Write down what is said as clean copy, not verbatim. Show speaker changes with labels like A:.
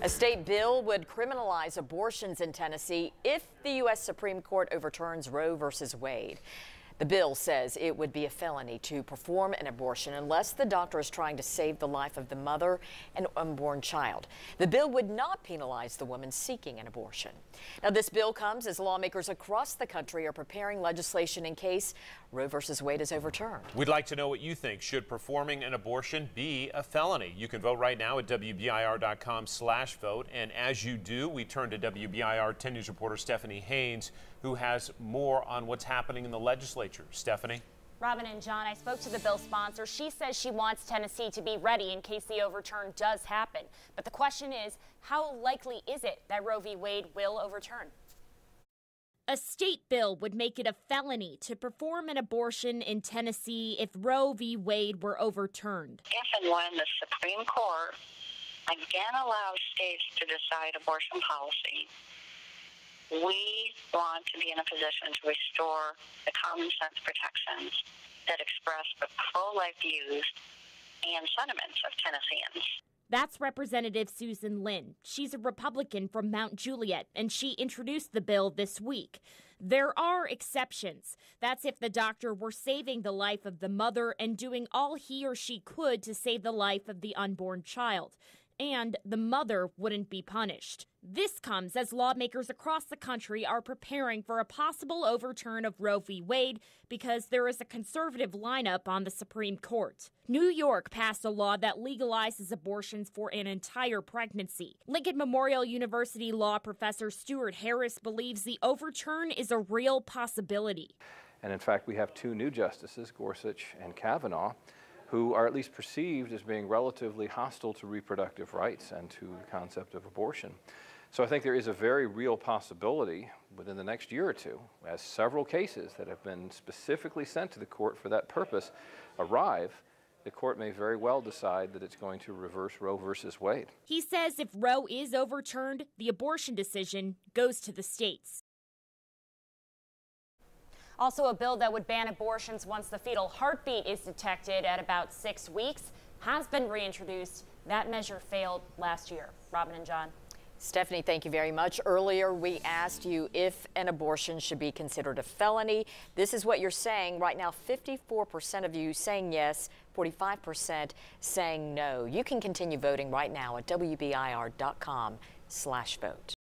A: A state bill would criminalize abortions in Tennessee if the U.S. Supreme Court overturns Roe versus Wade. The bill says it would be a felony to perform an abortion unless the doctor is trying to save the life of the mother and unborn child. The bill would not penalize the woman seeking an abortion. Now, this bill comes as lawmakers across the country are preparing legislation in case Roe versus Wade is overturned.
B: We'd like to know what you think. Should performing an abortion be a felony? You can vote right now at WBIR.com/vote. And as you do, we turn to WBIR 10 News reporter Stephanie Haynes, who has more on what's happening in the legislature. Stephanie?
C: Robin and John, I spoke to the bill sponsor. She says she wants Tennessee to be ready in case the overturn does happen. But the question is, how likely is it that Roe v. Wade will overturn?
D: A state bill would make it a felony to perform an abortion in Tennessee if Roe v. Wade were overturned.
E: If and when the Supreme Court again allows states to decide abortion policy, we want to be in a position to restore the common sense protections that express the pro-life views and sentiments of Tennesseans.
D: That's Representative Susan Lynn. She's a Republican from Mount Juliet, and she introduced the bill this week. There are exceptions. That's if the doctor were saving the life of the mother and doing all he or she could to save the life of the unborn child. And the mother wouldn't be punished. This comes as lawmakers across the country are preparing for a possible overturn of Roe v. Wade because there is a conservative lineup on the Supreme Court. New York passed a law that legalizes abortions for an entire pregnancy. Lincoln Memorial University law professor Stuart Harris believes the overturn is a real possibility.
F: And in fact, we have two new justices, Gorsuch and Kavanaugh, who are at least perceived as being relatively hostile to reproductive rights and to the concept of abortion. So I think there is a very real possibility within the next year or two, as several cases that have been specifically sent to the court for that purpose arrive, the court may very well decide that it's going to reverse Roe versus Wade.
D: He says if Roe is overturned, the abortion decision goes to the states.
C: Also, a bill that would ban abortions once the fetal heartbeat is detected at about 6 weeks has been reintroduced. That measure failed last year. Robin and John.
A: Stephanie, thank you very much. Earlier, we asked you if an abortion should be considered a felony. This is what you're saying. Right now, 54% of you saying yes, 45% saying no. You can continue voting right now at WBIR.com/vote.